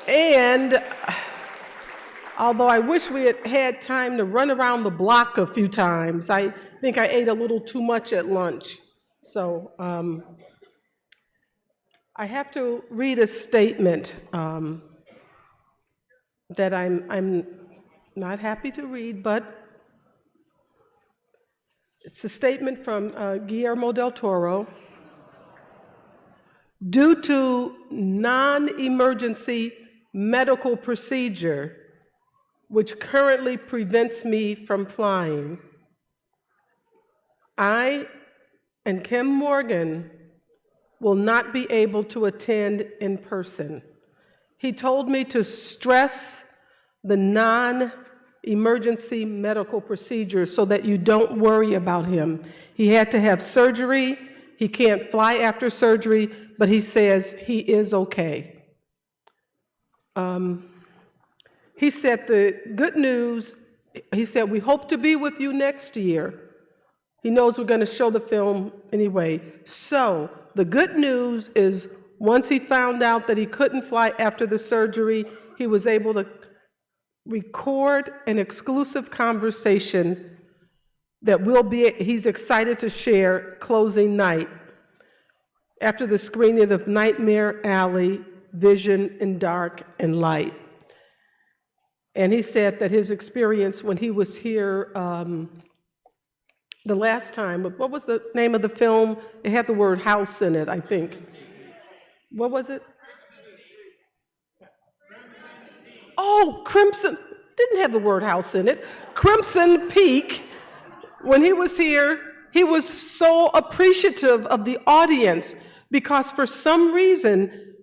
And although I wish we had had time to run around the block a few times, I think I ate a little too much at lunch. So I have to read a statement that I'm not happy to read, but it's a statement from Guillermo del Toro. Due to non-emergency medical procedure, which currently prevents me from flying, I and Kim Morgan will not be able to attend in person. He told me to stress the non-emergency medical procedure so that you don't worry about him. He had to have surgery. He can't fly after surgery, but he says he is okay. He said the good news, he said, we hope to be with you next year. He knows we're going to show the film anyway. So the good news is once he found out that he couldn't fly after the surgery, he was able to record an exclusive conversation that he's excited to share closing night after the screening of Nightmare Alley, Vision in Dark and Light. And he said that his experience when he was here the last time, what was the name of the film? It had the word house in it, I think. What was it? Oh, Crimson, didn't have the word house in it. Crimson Peak. When he was here, he was so appreciative of the audience because for some reason,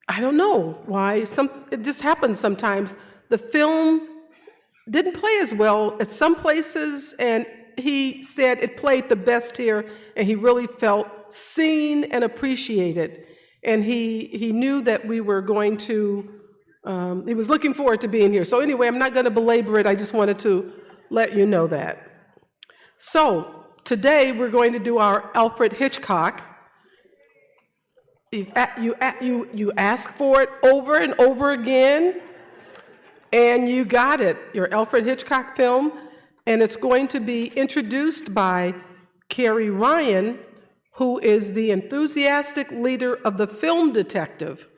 I don't know why, it just happens sometimes. The film didn't play as well as some places, and he said it played the best here, and he really felt seen and appreciated. And he knew that we were going to, he was looking forward to being here. So anyway, I'm not going to belabor it, I just wanted to let you know that. So today we're going to do our Alfred Hitchcock. You asked for it over and over again, and you got it, your Alfred Hitchcock film, and it's going to be introduced by Carrie Ryan, who is the enthusiastic leader of the Film Detective.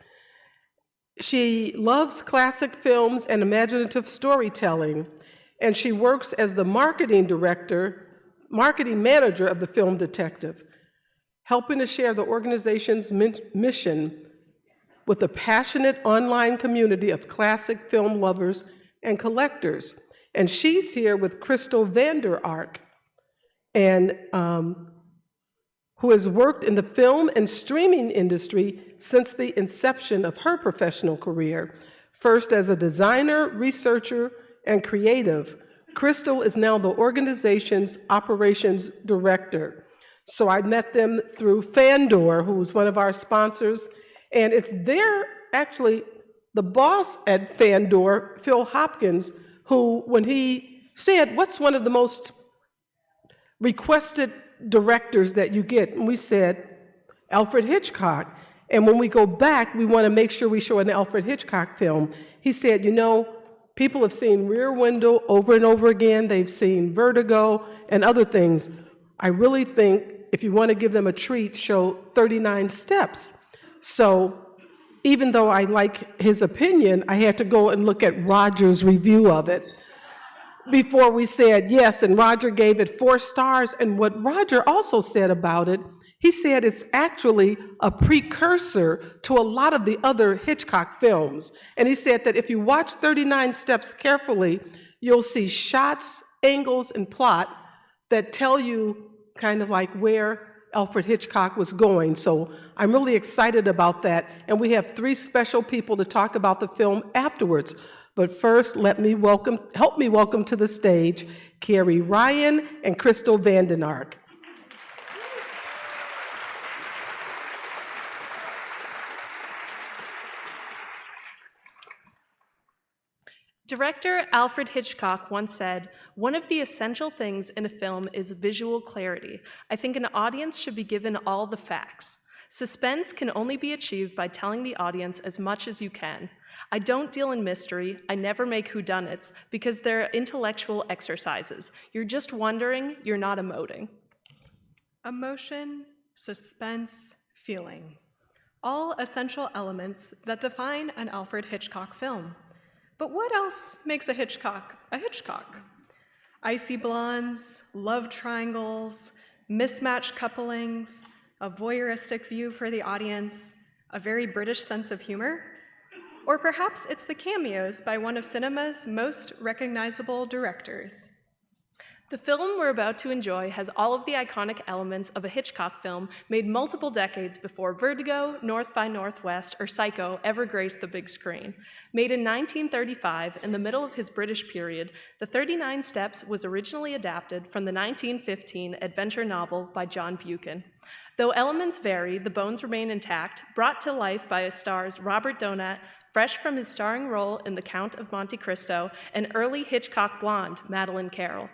She loves classic films and imaginative storytelling, and she works as the marketing manager of the Film Detective, helping to share the organization's mission with a passionate online community of classic film lovers and collectors. And she's here with Crystal Vander Ark, and who has worked in the film and streaming industry since the inception of her professional career. First as a designer, researcher, and creative, Crystal is now the organization's operations director. So I met them through Fandor, who's one of our sponsors, and it's actually the boss at Fandor, Phil Hopkins, who, when he said, what's one of the most requested directors that you get? And we said, Alfred Hitchcock. And when we go back, we want to make sure we show an Alfred Hitchcock film. He said, you know, people have seen Rear Window over and over again. They've seen Vertigo and other things. I really think if you want to give them a treat, show 39 Steps. So even though I like his opinion, I had to go and look at Roger's review of it before we said yes, and Roger gave it 4 stars. And what Roger also said about it, he said it's actually a precursor to a lot of the other Hitchcock films. And he said that if you watch 39 Steps carefully, you'll see shots, angles, and plot that tell you kind of like where Alfred Hitchcock was going. So I'm really excited about that. And we have 3 special people to talk about the film afterwards. But first, help me welcome to the stage Carrie Ryan and Crystal Vanden Ark. Director Alfred Hitchcock once said, "One of the essential things in a film is visual clarity. I think an audience should be given all the facts. Suspense can only be achieved by telling the audience as much as you can. I don't deal in mystery, I never make whodunits, because they're intellectual exercises. You're just wondering, you're not emoting. Emotion, suspense, feeling. All essential elements that define an Alfred Hitchcock film. But what else makes a Hitchcock a Hitchcock? Icy blondes, love triangles, mismatched couplings, a voyeuristic view for the audience, a very British sense of humor? Or perhaps it's the cameos by one of cinema's most recognizable directors. The film we're about to enjoy has all of the iconic elements of a Hitchcock film made multiple decades before Vertigo, North by Northwest, or Psycho ever graced the big screen. Made in 1935, in the middle of his British period, The 39 Steps was originally adapted from the 1915 adventure novel by John Buchan. Though elements vary, the bones remain intact, brought to life by stars Robert Donat, fresh from his starring role in The Count of Monte Cristo, and early Hitchcock blonde, Madeleine Carroll.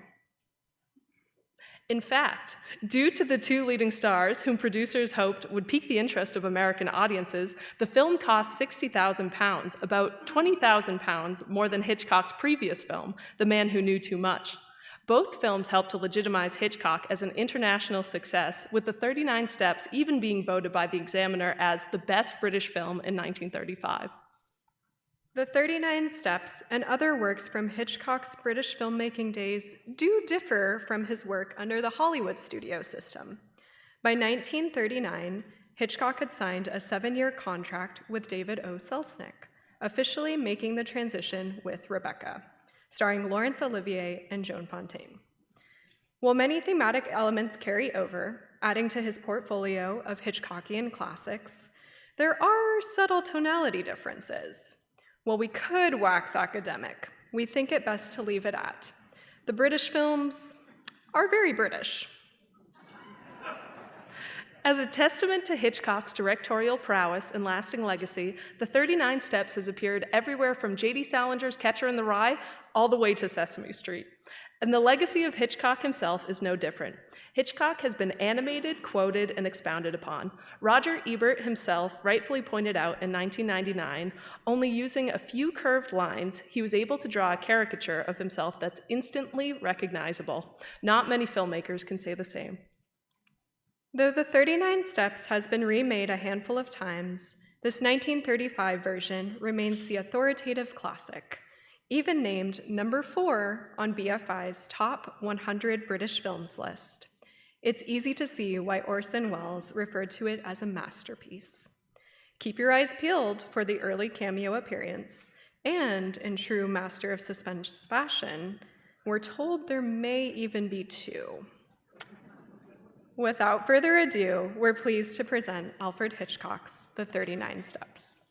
In fact, due to the two leading stars, whom producers hoped would pique the interest of American audiences, the film cost £60,000, about £20,000 more than Hitchcock's previous film, The Man Who Knew Too Much. Both films helped to legitimize Hitchcock as an international success, with The 39 Steps even being voted by the Examiner as the best British film in 1935. The 39 Steps and other works from Hitchcock's British filmmaking days do differ from his work under the Hollywood studio system. By 1939, Hitchcock had signed a 7-year contract with David O. Selznick, officially making the transition with Rebecca, starring Laurence Olivier and Joan Fontaine. While many thematic elements carry over, adding to his portfolio of Hitchcockian classics, there are subtle tonality differences. While we could wax academic, we think it best to leave it at. The British films are very British. As a testament to Hitchcock's directorial prowess and lasting legacy, The 39 Steps has appeared everywhere from J.D. Salinger's Catcher in the Rye all the way to Sesame Street. And the legacy of Hitchcock himself is no different. Hitchcock has been animated, quoted, and expounded upon. Roger Ebert himself rightfully pointed out in 1999, only using a few curved lines, he was able to draw a caricature of himself that's instantly recognizable. Not many filmmakers can say the same. Though The 39 Steps has been remade a handful of times, this 1935 version remains the authoritative classic, even named number 4 on BFI's Top 100 British Films list. It's easy to see why Orson Welles referred to it as a masterpiece. Keep your eyes peeled for the early cameo appearance, and in true Master of Suspense fashion, we're told there may even be 2. Without further ado, we're pleased to present Alfred Hitchcock's The 39 Steps.